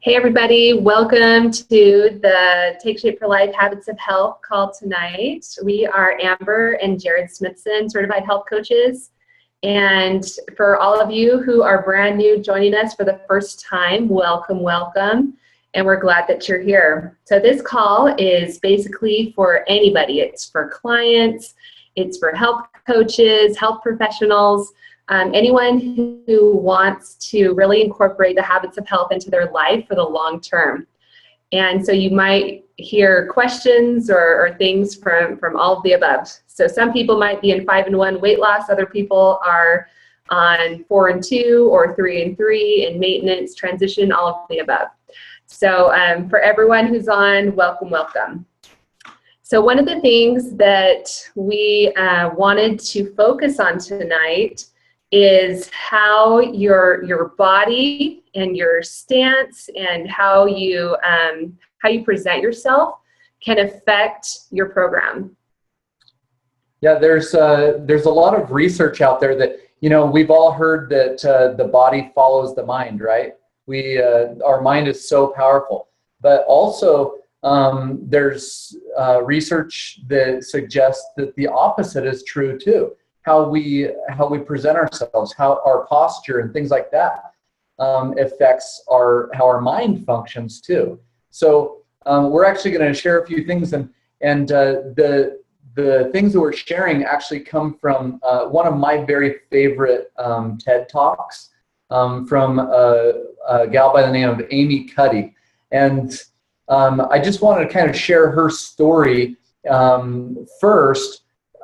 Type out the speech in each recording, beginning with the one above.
Hey everybody, welcome to the Take Shape for Life Habits of Health call tonight. We are Amber and Jared Smithson, certified health coaches. And for all of you who are brand new joining us for the first time, welcome, welcome. And we're glad that you're here. So this call is basically for anybody. It's for clients, it's for health coaches, health professionals, anyone who wants to really incorporate the habits of health into their life for the long term. And so you might hear questions or things from all of the above. So some people might be in 5 and 1 weight loss, other people are on 4 and 2 or 3 and 3 in maintenance, transition, all of the above. So for everyone who's on, welcome, welcome. So one of the things that we wanted to focus on tonight is how your body and your stance and how you present yourself can affect your program. Yeah, there's a lot of research out there that, we've all heard that the body follows the mind, right? Our mind is so powerful, but also there's research that suggests that the opposite is true too. How we present ourselves, how our posture and things like that affects how our mind functions too. So we're actually going to share a few things, and the things that we're sharing actually come from one of my very favorite TED Talks from a gal by the name of Amy Cuddy. And I just wanted to kind of share her story first,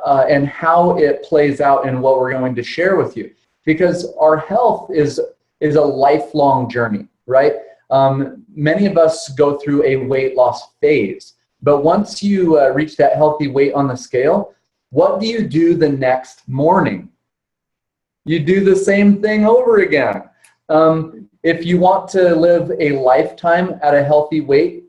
and how it plays out in what we're going to share with you. Because our health is a lifelong journey, right? Many of us go through a weight loss phase, but once you reach that healthy weight on the scale, what do you do the next morning? You do the same thing over again. If you want to live a lifetime at a healthy weight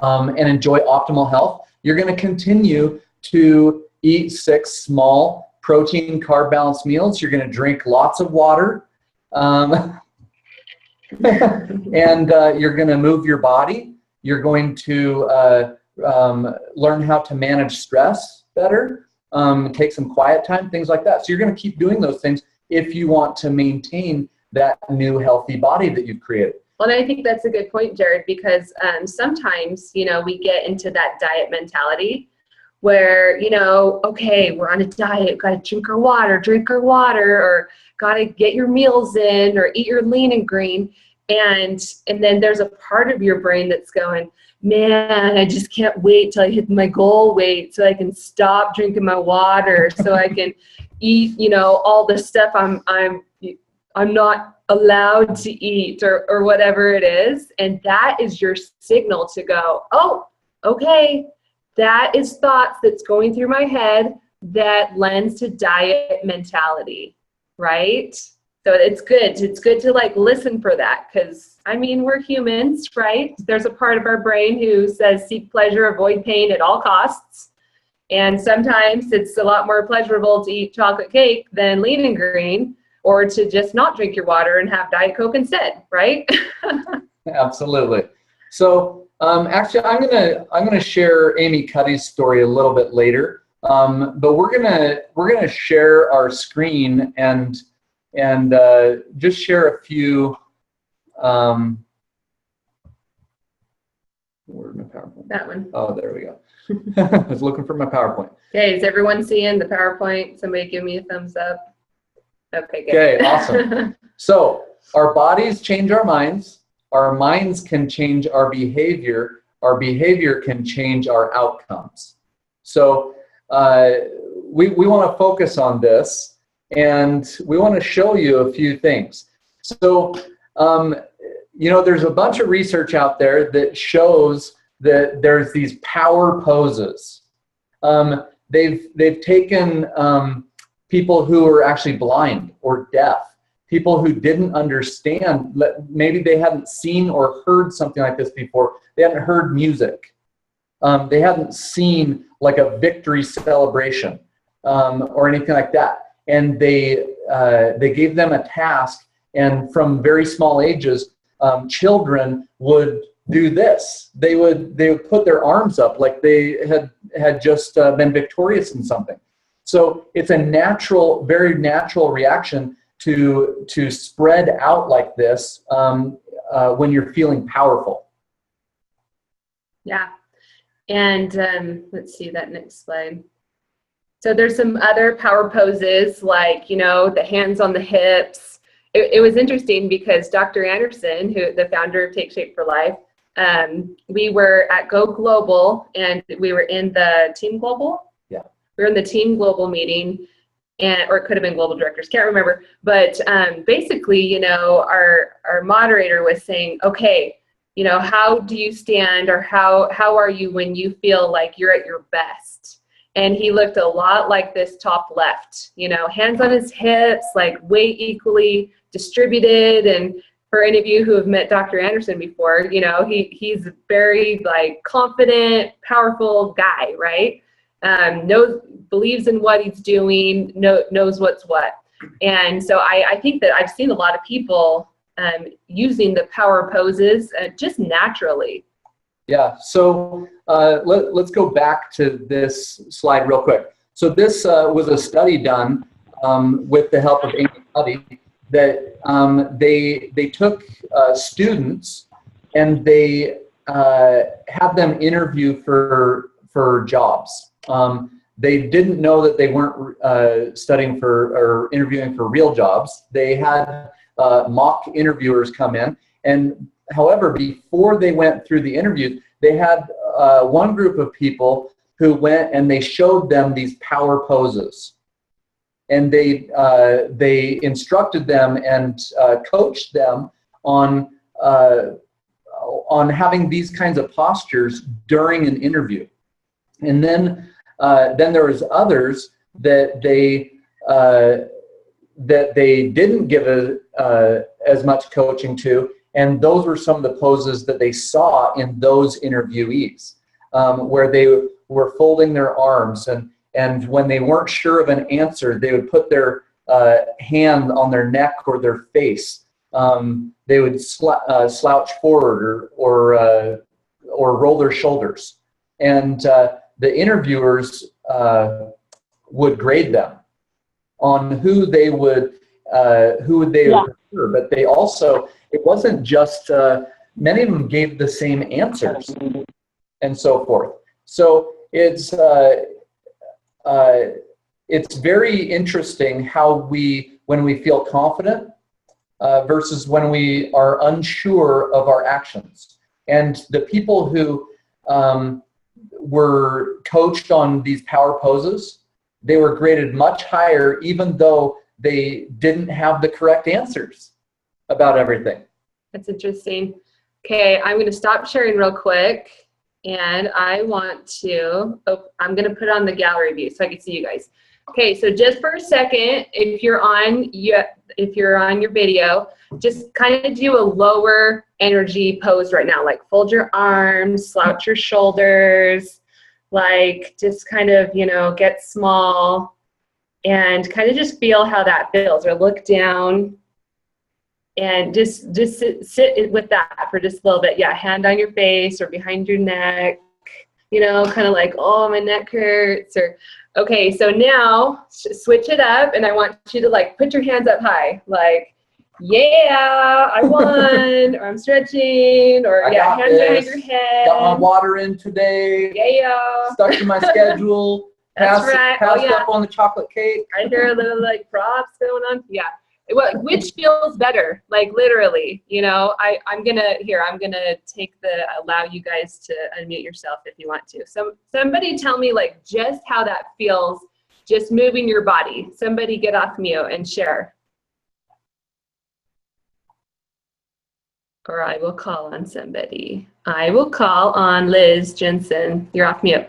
and enjoy optimal health, you're going to continue to eat 6 small protein carb balanced meals. You're going to drink lots of water, and you're going to move your body. You're going to learn how to manage stress better, take some quiet time, things like that. So you're going to keep doing those things if you want to maintain that new healthy body that you've created. Well, and I think that's a good point, Jared, because sometimes, we get into that diet mentality where, okay, we're on a diet, got to drink our water, or got to get your meals in or eat your lean and green. And then there's a part of your brain that's going, man, I just can't wait till I hit my goal weight so I can stop drinking my water, so I can eat, all the stuff I'm not allowed to eat or whatever it is. And that is your signal to go, oh, okay, that is thoughts that's going through my head that lends to diet mentality, right? So it's good. It's good to listen for that, because we're humans, right? There's a part of our brain who says seek pleasure, avoid pain at all costs. And sometimes it's a lot more pleasurable to eat chocolate cake than lean and green, or to just not drink your water and have Diet Coke instead, right? Absolutely. So actually, I'm gonna share Amy Cuddy's story a little bit later, but we're gonna share our screen and just share a few. Where's my PowerPoint? That one. Oh, there we go. I was looking for my PowerPoint. Okay, is everyone seeing the PowerPoint? Somebody give me a thumbs up. Okay, good. Okay, awesome. So our bodies change our minds. Our minds can change our behavior can change our outcomes. So we want to focus on this, and we want to show you a few things. So, there's a bunch of research out there that shows that there's these power poses. They've taken people who are actually blind or deaf, people who didn't understand, maybe they hadn't seen or heard something like this before. They hadn't heard music. They hadn't seen like a victory celebration or anything like that. And they gave them a task, and from very small ages, children would do this. They would put their arms up like they had just been victorious in something. So it's a natural, very natural reaction to spread out like this when you're feeling powerful. Yeah. And let's see that next slide. So there's some other power poses, like, the hands on the hips. It was interesting because Dr. Anderson, who the founder of Take Shape for Life, we were at Go Global, and we were in the Team Global. Yeah. We were in the Team Global meeting, or it could have been Global Directors, can't remember. But basically, our moderator was saying, okay, how do you stand, or how are you when you feel like you're at your best? And he looked a lot like this top left, hands on his hips, like weight equally distributed. And for any of you who have met Dr. Anderson before, he's very like confident, powerful guy, right? Believes in what he's doing, knows what's what. And so I think that I've seen a lot of people using the power poses just naturally. Yeah, so let's go back to this slide real quick. So this was a study done with the help of Amy Cuddy, that they took students and they had them interview for jobs. They didn't know that they weren't studying for or interviewing for real jobs. They had mock interviewers come in, and however, before they went through the interviews, they had one group of people who went and they showed them these power poses. And they instructed them and coached them on having these kinds of postures during an interview. And then there was others that they didn't give as much coaching to, and those were some of the poses that they saw in those interviewees, where they were folding their arms, and when they weren't sure of an answer, they would put their hand on their neck or their face. They would slouch forward or roll their shoulders, and the interviewers would grade them on who they would prefer. But they also, it wasn't just many of them gave the same answers and so forth. So it's very interesting how when we feel confident versus when we are unsure of our actions. And the people who were coached on these power poses, they were graded much higher, even though they didn't have the correct answers about everything. That's interesting. Okay, I'm going to stop sharing real quick, and I want to, I'm going to put on the gallery view so I can see you guys. Okay, so just for a second, if you're on your video, just kind of do a lower energy pose right now, like fold your arms, slouch your shoulders, like just kind of, get small and kind of just feel how that feels, or look down and just sit with that for just a little bit. Yeah, hand on your face or behind your neck, kind of like, oh, my neck hurts. Or okay, so now switch it up, and I want you to like put your hands up high, like, yeah, I won, or I'm stretching, or yeah, hands behind your head. Got my water in today. Yeah. Stuck to my schedule. That's right. Passed up on the chocolate cake. I hear a little like props going on. Yeah. Which feels better? Like literally, I'm gonna allow you guys to unmute yourself if you want to. Somebody tell me like just how that feels, just moving your body. Somebody get off mute and share. Or I will call on somebody. I will call on Liz Jensen. You're off mute.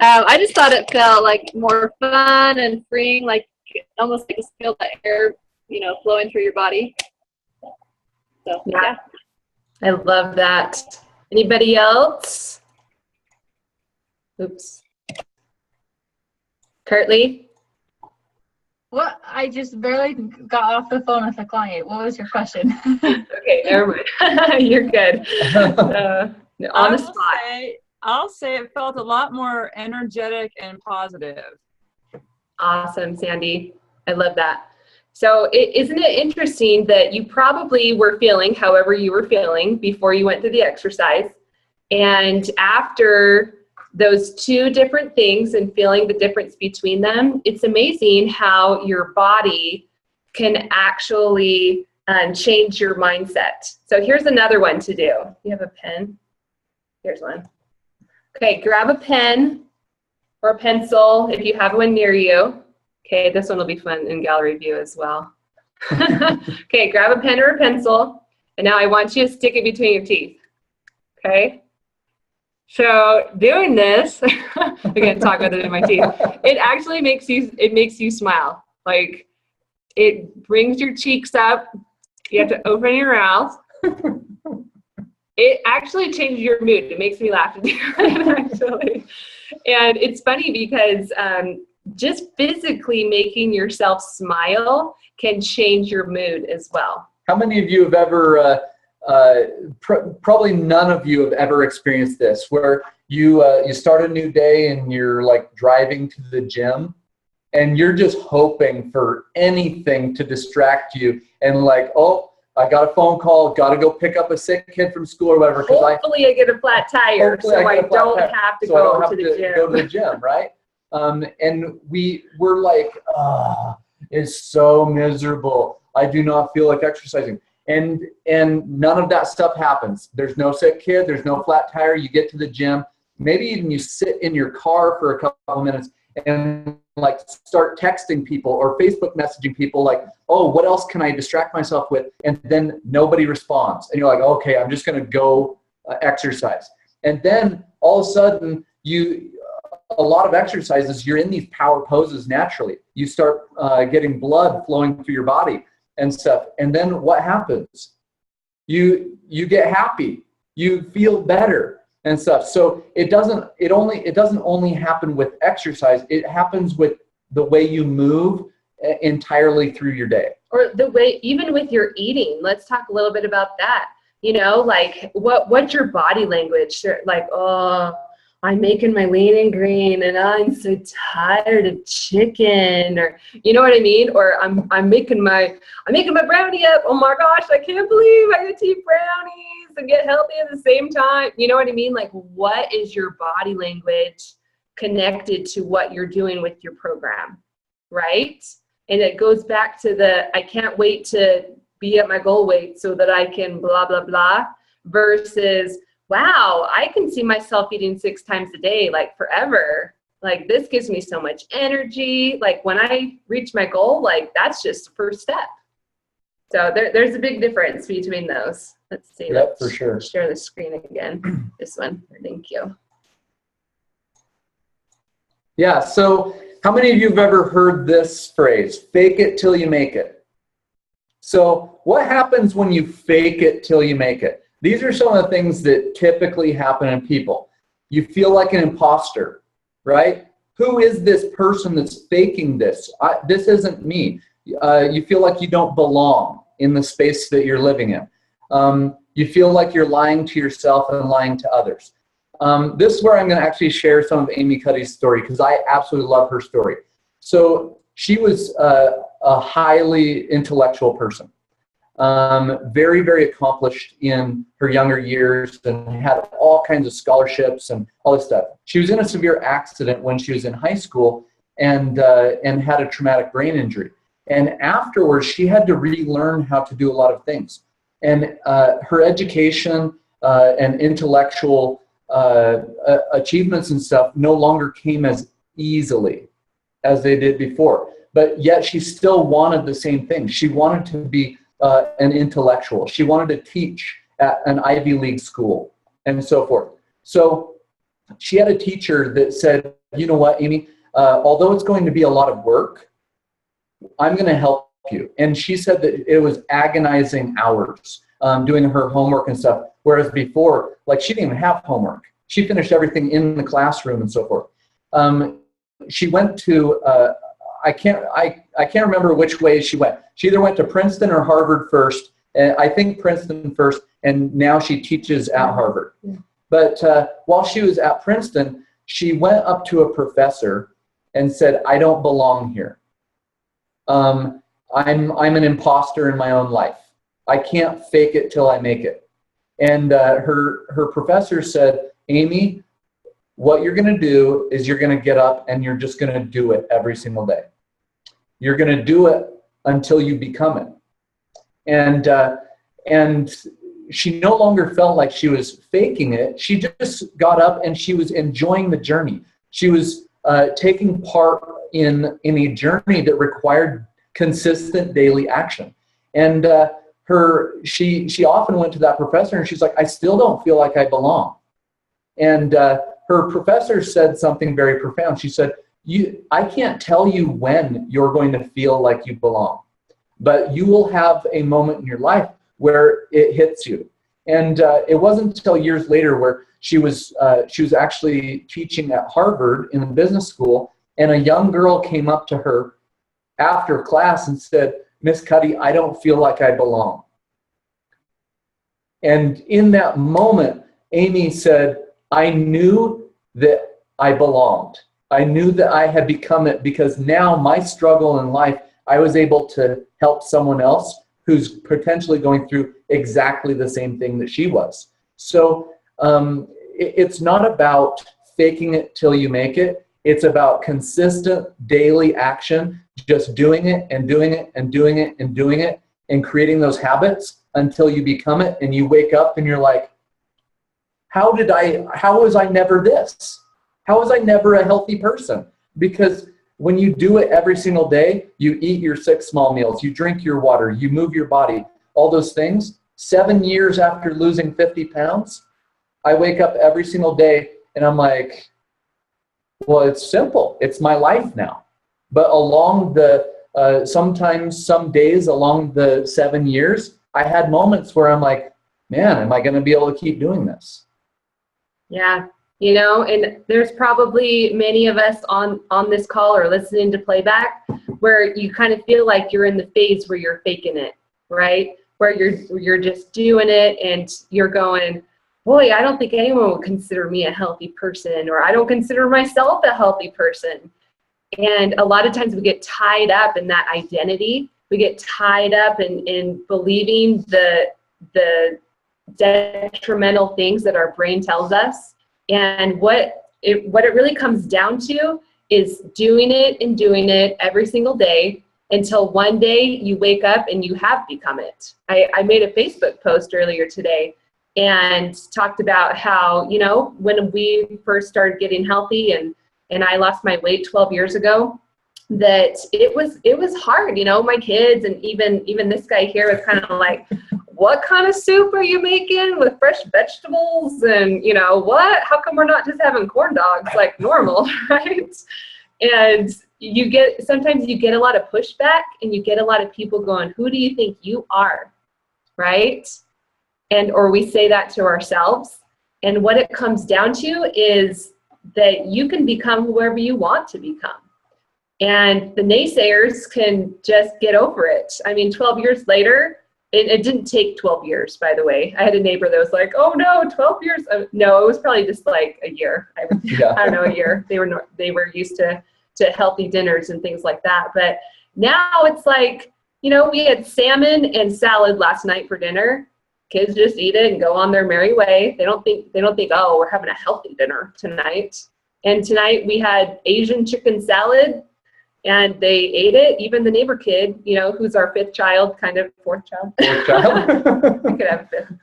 I just thought it felt like more fun and freeing, like almost like just feel the air, flowing through your body. So yeah. I love that. Anybody else? Oops. Kurtley? What? I just barely got off the phone with a client. What was your question? Okay, never mind. You're good. On the spot. I'll say it felt a lot more energetic and positive. Awesome, Sandy. I love that. So isn't it interesting that you probably were feeling however you were feeling before you went through the exercise, and after those two different things and feeling the difference between them, it's amazing how your body can actually change your mindset. So here's another one to do. You have a pen? Here's one. Okay, grab a pen or a pencil if you have one near you. Okay, this one will be fun in gallery view as well. Okay, grab a pen or a pencil, and now I want you to stick it between your teeth. Okay? So doing this, I can't talk about it in my teeth. It actually makes you smile. Like, it brings your cheeks up. You have to open your mouth. It actually changes your mood. It makes me laugh to do it, actually. And it's funny because just physically making yourself smile can change your mood as well. How many of you have ever, probably none of you have ever experienced this, where you start a new day and you're like driving to the gym and you're just hoping for anything to distract you, and like, oh, I got a phone call, got to go pick up a sick kid from school or whatever. Hopefully I get a flat tire so I don't have to go to the gym, right? And we're like, it's so miserable. I do not feel like exercising. And none of that stuff happens. There's no sick kid. There's no flat tire. You get to the gym. Maybe even you sit in your car for a couple of minutes and like start texting people or Facebook messaging people like, oh, what else can I distract myself with? And then nobody responds. And you're like, okay, I'm just going to go exercise. And then all of a sudden a lot of exercises, you're in these power poses naturally. You start getting blood flowing through your body and stuff. And then what happens? You get happy. You feel better and stuff. So it doesn't only happen with exercise. It happens with the way you move entirely through your day. Or the way, even with your eating. Let's talk a little bit about that. You know, like what's your body language? Like, oh, I'm making my lean and green and I'm so tired of chicken, or you know what I mean? Or I'm making my brownie up. Oh my gosh, I can't believe I get to eat brownies and get healthy at the same time. You know what I mean? Like, what is your body language connected to what you're doing with your program, right? And it goes back to I can't wait to be at my goal weight so that I can blah, blah, blah, versus, wow, I can see myself eating 6 times a day, like forever. Like, this gives me so much energy. Like, when I reach my goal, like, that's just the first step. So there's a big difference between those. Let's see. Yep, for sure. Share the screen again. This one. Thank you. Yeah, so how many of you have ever heard this phrase, fake it till you make it? So what happens when you fake it till you make it? These are some of the things that typically happen in people. You feel like an imposter, right? Who is this person that's faking this? This isn't me. You feel like you don't belong in the space that you're living in. You feel like you're lying to yourself and lying to others. This is where I'm going to actually share some of Amy Cuddy's story, because I absolutely love her story. So she was a highly intellectual person, very, very accomplished in her younger years, and had all kinds of scholarships and all this stuff. She was in a severe accident when she was in high school and had a traumatic brain injury. And afterwards, she had to relearn how to do a lot of things. And her education and intellectual achievements and stuff no longer came as easily as they did before. But yet she still wanted the same thing. She wanted to be an intellectual. She wanted to teach at an Ivy League school and so forth. So she had a teacher that said, you know what, Amy, although it's going to be a lot of work, I'm going to help you. And she said that it was agonizing hours doing her homework and stuff, whereas before, like, she didn't even have homework. She finished everything in the classroom and so forth. She went to, I can't remember which way she went. She either went to Princeton or Harvard first, and I think Princeton first, and now she teaches at Harvard. Yeah. But while she was at Princeton, she went up to a professor and said, "I don't belong here. I'm an imposter in my own life. I can't fake it till I make it." And her professor said, "Amy, what you're going to do is you're going to get up and you're just going to do it every single day. You're going to do it until you become it." And she no longer felt like she was faking it. She just got up and she was enjoying the journey. She was taking part in a journey that required consistent daily action. And she often went to that professor and she's like, "I still don't feel like I belong." And her professor said something very profound. She said, I can't tell you when you're going to feel like you belong, but you will have a moment in your life where it hits you. And it wasn't until years later where she was actually teaching at Harvard in a business school, and a young girl came up to her after class and said, "Miss Cuddy, I don't feel like I belong." And in that moment, Amy said, "I knew that I belonged. I knew that I had become it, because now my struggle in life, I was able to help someone else who's potentially going through exactly the same thing that she was." So it's not about faking it till you make it. It's about consistent daily action, just doing it and doing it and doing it and doing it, and creating those habits until you become it, and you wake up and you're like, how was I never this? How was I never a healthy person? Because when you do it every single day, you eat your 6 small meals, you drink your water, you move your body, all those things. 7 years after losing 50 pounds, I wake up every single day and I'm like, well, it's simple. It's my life now. But along the, sometimes some days along the 7 years, I had moments where I'm like, man, am I going to be able to keep doing this? Yeah, and there's probably many of us on this call or listening to playback where you kind of feel like you're in the phase where you're faking it, right? Where you're just doing it and you're going, boy, I don't think anyone would consider me a healthy person, or I don't consider myself a healthy person. And a lot of times we get tied up in that identity. We get tied up in believing the detrimental things that our brain tells us. And what it really comes down to is doing it every single day until one day you wake up and you have become it. I made a Facebook post earlier today and talked about how, when we first started getting healthy and I lost my weight 12 years ago, that it was hard. My kids and even this guy here was kind of like, what kind of soup are you making with fresh vegetables? And what? How come we're not just having corn dogs like normal, right? And sometimes you get a lot of pushback and you get a lot of people going, who do you think you are, right? Or we say that to ourselves. And what it comes down to is that you can become whoever you want to become. And the naysayers can just get over it. 12 years later, it didn't take 12 years, by the way. I had a neighbor that was like, oh no, 12 years. No, it was probably just like a year. I don't know, a year. They were used to healthy dinners and things like that. But now it's like, we had salmon and salad last night for dinner. Kids just eat it and go on their merry way. They don't think, oh, we're having a healthy dinner tonight. And tonight we had Asian chicken salad, and they ate it. Even the neighbor kid, who's our fourth child. We could have a fifth.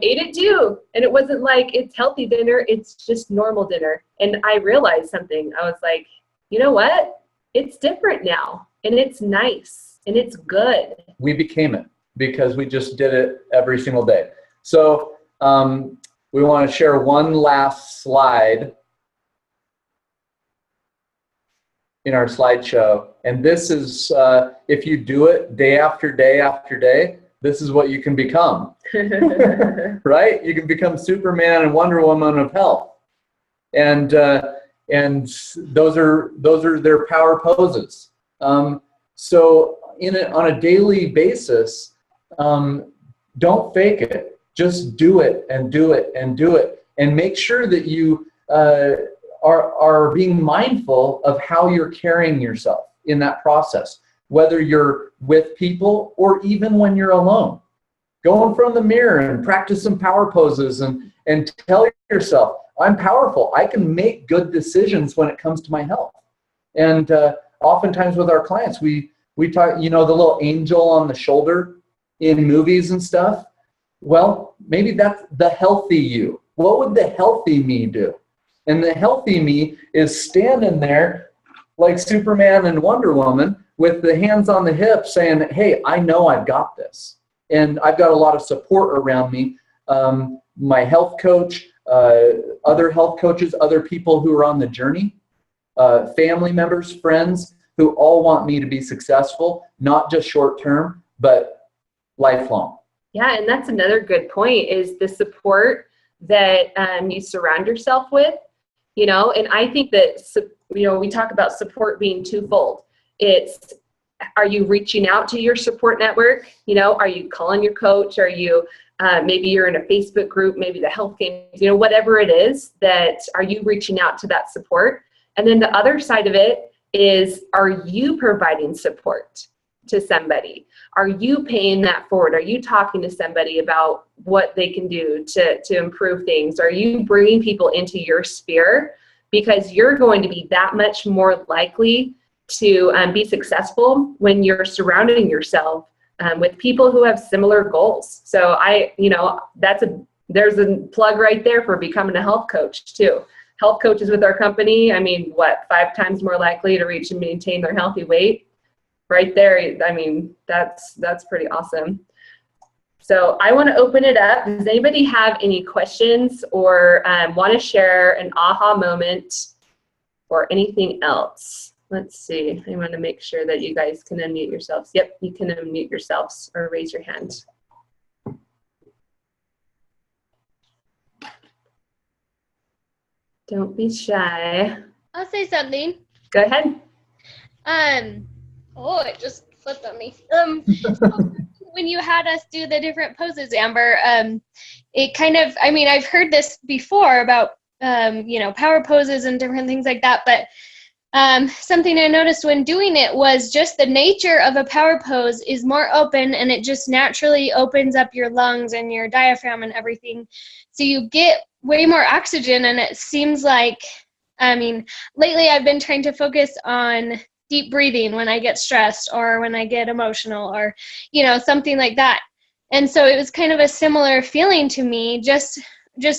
Ate it too. And it wasn't like it's healthy dinner. It's just normal dinner. And I realized something. I was like, you know what? It's different now. And it's nice. And it's good. We became it because we just did it every single day. So we want to share one last slide in our slideshow. And this is, if you do it day after day after day, this is what you can become, right? You can become Superman and Wonder Woman of health. And and those are their power poses. So on a daily basis, don't fake it. Just do it and do it and do it, and make sure that you are being mindful of how you're carrying yourself in that process, whether you're with people or even when you're alone. Go in front of the mirror and practice some power poses and tell yourself, I'm powerful. I can make good decisions when it comes to my health. And oftentimes with our clients, we talk, the little angel on the shoulder in movies and stuff. Well, maybe that's the healthy you. What would the healthy me do? And the healthy me is standing there like Superman and Wonder Woman with the hands on the hips saying, hey, I know I've got this. And I've got a lot of support around me. My health coach, other health coaches, other people who are on the journey, family members, friends who all want me to be successful, not just short term, but lifelong. Yeah, and that's another good point, is the support that you surround yourself with, and I think that, we talk about support being twofold. It's, are you reaching out to your support network? Are you calling your coach? Are you, maybe you're in a Facebook group, maybe the Health Games, whatever it is, that are you reaching out to that support? And then the other side of it is, are you providing support to somebody? Are you paying that forward? Are you talking to somebody about what they can do to improve things? Are you bringing people into your sphere? Because you're going to be that much more likely to be successful when you're surrounding yourself with people who have similar goals. So there's a plug right there for becoming a health coach too. Health coaches with our company, 5 times more likely to reach and maintain their healthy weight. Right there, that's pretty awesome. So I want to open it up. Does anybody have any questions or want to share an aha moment or anything else? Let's see. I want to make sure that you guys can unmute yourselves. Yep, you can unmute yourselves or raise your hand. Don't be shy. I'll say something. Go ahead. Oh, it just flipped on me. When you had us do the different poses, Amber, it kind of, I've heard this before about, power poses and different things like that, but something I noticed when doing it was just the nature of a power pose is more open, and it just naturally opens up your lungs and your diaphragm and everything. So you get way more oxygen, and it seems like, lately I've been trying to focus on deep breathing when I get stressed or when I get emotional or, something like that. And so it was kind of a similar feeling to me, just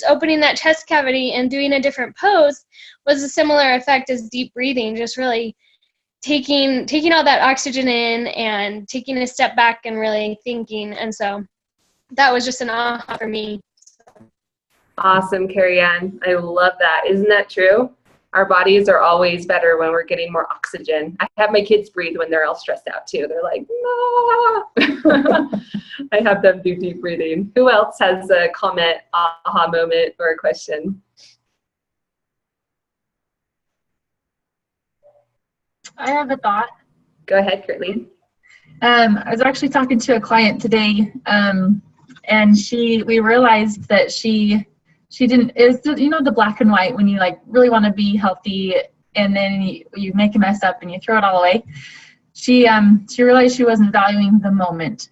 opening that chest cavity and doing a different pose was a similar effect as deep breathing, just really taking all that oxygen in and taking a step back and really thinking. And so that was just an aha for me. Awesome, Carrie Ann. I love that. Isn't that true? Our bodies are always better when we're getting more oxygen. I have my kids breathe when they're all stressed out too. They're like, no. I have them do deep breathing. Who else has a comment, aha moment, or a question? I have a thought. Go ahead, Curtly. I was actually talking to a client today, and we realized that she didn't, it's, the black and white when you really want to be healthy and then you make a mess up and you throw it all away. She realized she wasn't valuing the moment.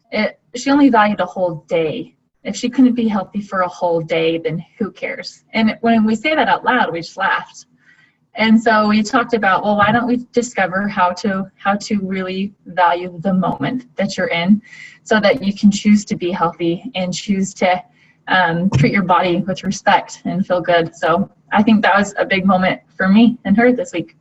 She only valued a whole day. If she couldn't be healthy for a whole day, then who cares? And when we say that out loud, we just laughed. And so we talked about, well, why don't we discover how to really value the moment that you're in so that you can choose to be healthy and choose to treat your body with respect and feel good. So I think that was a big moment for me and her this week.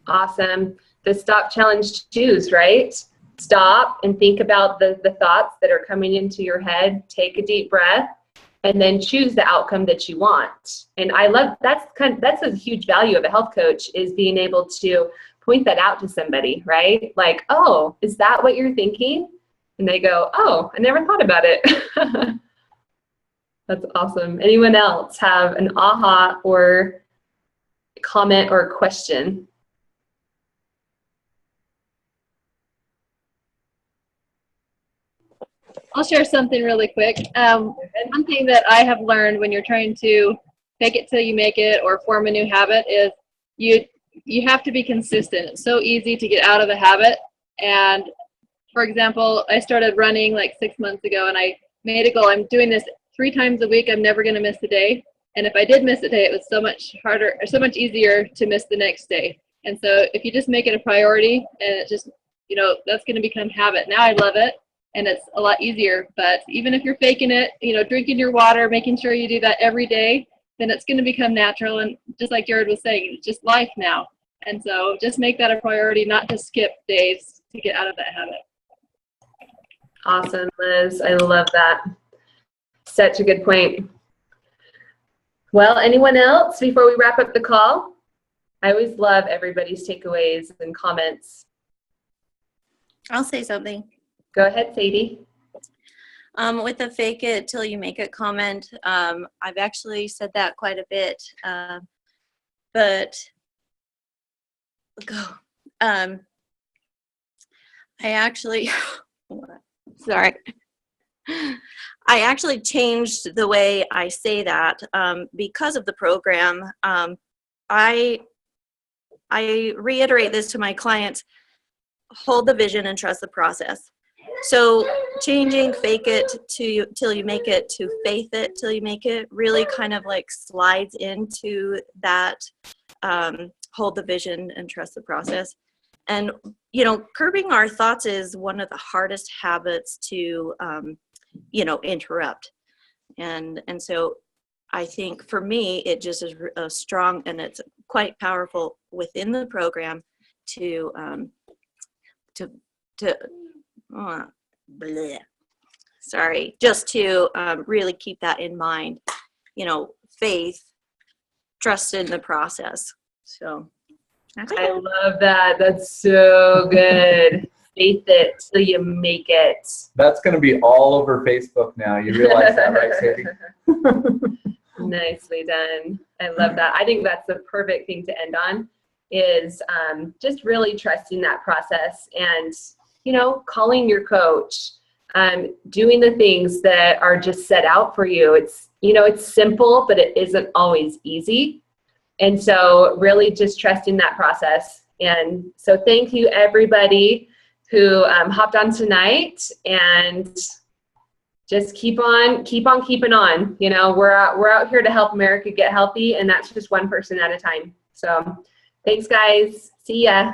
Awesome. The stop challenge choose, right? Stop and think about the thoughts that are coming into your head. Take a deep breath and then choose the outcome that you want. And I love, that's a huge value of a health coach, is being able to point that out to somebody, right? Like, oh, is that what you're thinking? And they go, oh, I never thought about it. That's awesome. Anyone else have an aha or comment or question. I'll share something really quick. One thing that I have learned when you're trying to fake it till you make it or form a new habit is you have to be consistent. It's so easy to get out of a habit. And for example, I started running like 6 months ago, and I made a goal. I'm doing this 3 times a week. I'm never going to miss a day. And if I did miss a day, it was so much harder, or so much easier to miss the next day. And so if you just make it a priority, and it just, that's going to become habit. Now I love it, and it's a lot easier. But even if you're faking it, drinking your water, making sure you do that every day, then it's going to become natural. And just like Jared was saying, it's just life now. And so just make that a priority, not to skip days to get out of that habit. Awesome, Liz. I love that. Such a good point. Well, anyone else before we wrap up the call? I always love everybody's takeaways and comments. I'll say something. Go ahead, Sadie. With the fake it till you make it comment, I've actually said that quite a bit. But I actually, sorry. I actually changed the way I say that because of the program. I reiterate this to my clients: hold the vision and trust the process. So changing fake it till you make it to faith it till you make it really kind of like slides into that hold the vision and trust the process. And curbing our thoughts is one of the hardest habits to interrupt. And so I think for me, it just is a strong, and it's quite powerful within the program to really keep that in mind. Faith, trust in the process. So I love that. That's so good. Faith it till you make it. That's going to be all over Facebook now. You realize that, right, Sadie? Nicely done. I love that. I think that's the perfect thing to end on, is just really trusting that process and, calling your coach, doing the things that are just set out for you. It's, it's simple, but it isn't always easy. And so really just trusting that process. And so thank you, everybody who hopped on tonight, and just keep on keeping on. We're out here to help America get healthy, and that's just one person at a time. So thanks, guys. See ya.